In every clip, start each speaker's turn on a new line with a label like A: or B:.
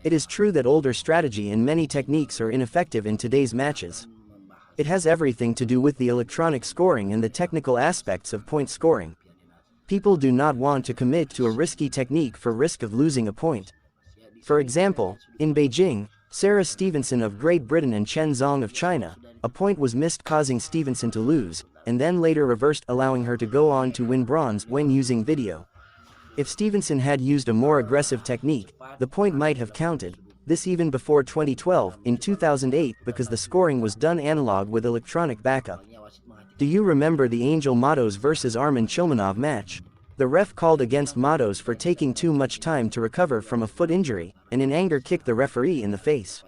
A: It is true that older strategy and many techniques are ineffective in today's matches. It has everything to do with the electronic scoring and the technical aspects of point scoring. People do not want to commit to a risky technique for risk of losing a point. For example, in Beijing, Sarah Stevenson of Great Britain and Chen Zhang of China, a point was missed causing Stevenson to lose, and then later reversed allowing her to go on to win bronze when using video. If Stevenson had used a more aggressive technique, the point might have counted, this even before 2012, in 2008 because the scoring was done analog with electronic backup. Do you remember the Angel Matos vs Armin Chilmanov match? The ref called against Matos for taking too much time to recover from a foot injury, and in anger kicked the referee in the face.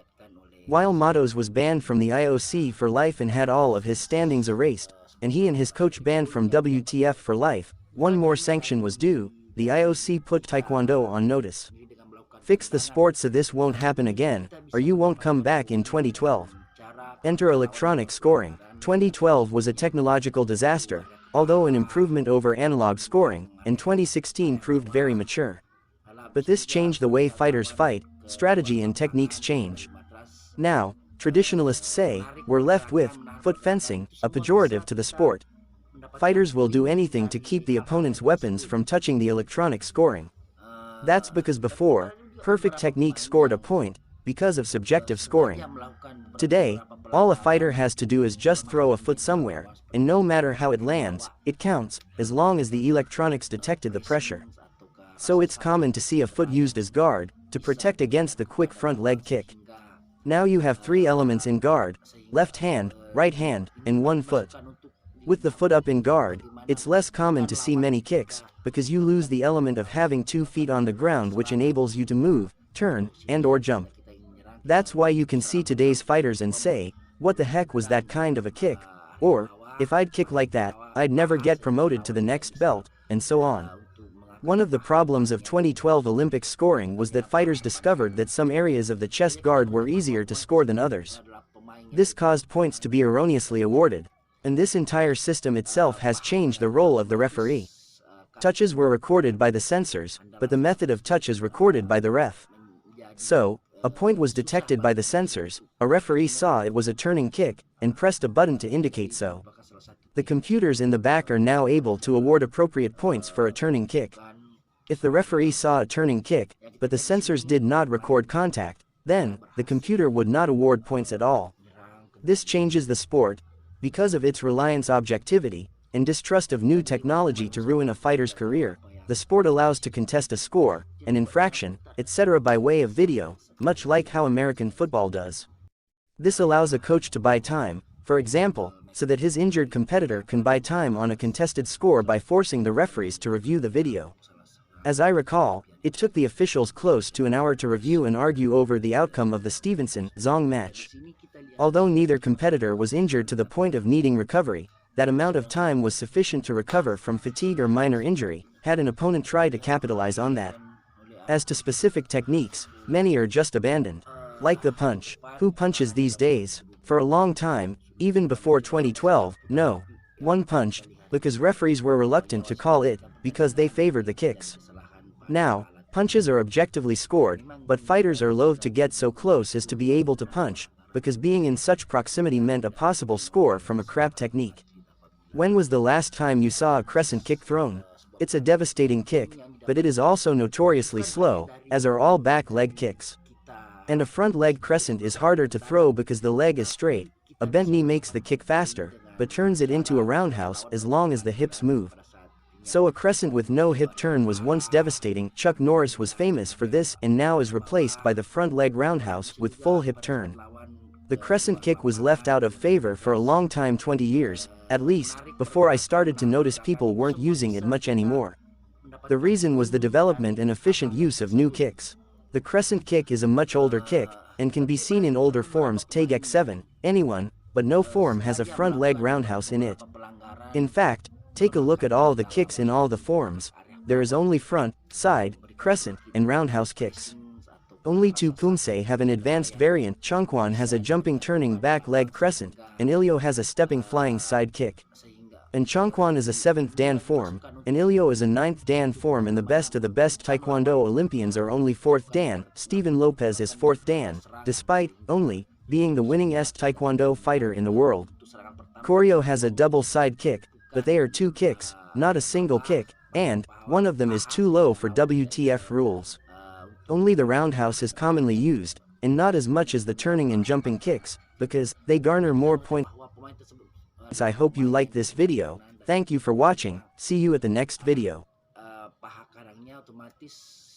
A: While Matos was banned from the IOC for life and had all of his standings erased, and he and his coach banned from WTF for life, one more sanction was due. The IOC put Taekwondo on notice. Fix the sport so this won't happen again, or you won't come back in 2012. Enter electronic scoring. 2012 was a technological disaster, although an improvement over analog scoring, and 2016 proved very mature. But this changed the way fighters fight, strategy and techniques change. Now, traditionalists say, we're left with foot fencing, a pejorative to the sport. Fighters will do anything to keep the opponent's weapons from touching the electronic scoring. That's because before, perfect technique scored a point, because of subjective scoring. Today, all a fighter has to do is just throw a foot somewhere, and no matter how it lands, it counts, as long as the electronics detected the pressure. So it's common to see a foot used as guard, to protect against the quick front leg kick. Now you have three elements in guard: left hand, right hand, and one foot. With the foot up in guard, it's less common to see many kicks, because you lose the element of having 2 feet on the ground which enables you to move, turn, and/or jump. That's why you can see today's fighters and say, what the heck was that kind of a kick? Or, if I'd kick like that, I'd never get promoted to the next belt, and so on. One of the problems of 2012 Olympic scoring was that fighters discovered that some areas of the chest guard were easier to score than others. This caused points to be erroneously awarded, and this entire system itself has changed the role of the referee. Touches were recorded by the censors, but the method of touch is recorded by the ref. So, a point was detected by the censors, a referee saw it was a turning kick, and pressed a button to indicate so. The computers in the back are now able to award appropriate points for a turning kick. If the referee saw a turning kick, but the censors did not record contact, then, the computer would not award points at all. This changes the sport, because of its reliance objectivity, and distrust of new technology to ruin a fighter's career. The sport allows to contest a score, an infraction, etc. by way of video, much like how American football does. This allows a coach to buy time, for example, so that his injured competitor can buy time on a contested score by forcing the referees to review the video. As I recall, it took the officials close to an hour to review and argue over the outcome of the Stevenson-Zhang match. Although neither competitor was injured to the point of needing recovery, that amount of time was sufficient to recover from fatigue or minor injury, had an opponent tried to capitalize on that. As to specific techniques, many are just abandoned. Like the punch. Who punches these days? For a long time, even before 2012, no one punched, because referees were reluctant to call it, because they favored the kicks. Now, punches are objectively scored, but fighters are loath to get so close as to be able to punch, because being in such proximity meant a possible score from a crap technique. When was the last time you saw a crescent kick thrown? It's a devastating kick, but it is also notoriously slow, as are all back leg kicks. And a front leg crescent is harder to throw because the leg is straight. A bent knee makes the kick faster, but turns it into a roundhouse as long as the hips move. So a crescent with no hip turn was once devastating. Chuck Norris was famous for this and now is replaced by the front leg roundhouse with full hip turn. The crescent kick was left out of favor for a long time, 20 years, at least, before I started to notice people weren't using it much anymore. The reason was the development and efficient use of new kicks. The crescent kick is a much older kick, and can be seen in older forms. Take X7, anyone, but no form has a front leg roundhouse in it. In fact, take a look at all the kicks in all the forms. There is only front, side, crescent, and roundhouse kicks. Only two Pumse have an advanced variant. Chongquan has a jumping turning back leg crescent, and Ilio has a stepping flying side kick. and Chongquan is a 7th Dan form, and Ilyo is a 9th Dan form, and the best of the best Taekwondo Olympians are only 4th Dan. Steven Lopez is 4th Dan, despite, only, being the winningest Taekwondo fighter in the world. Koryo has a double side kick, but they are 2 kicks, not a single kick, and one of them is too low for WTF rules. Only the roundhouse is commonly used, and not as much as the turning and jumping kicks, because they garner more points. I hope you liked this video. Thank you for watching. See you at the next video.
B: Paha kanannya otomatis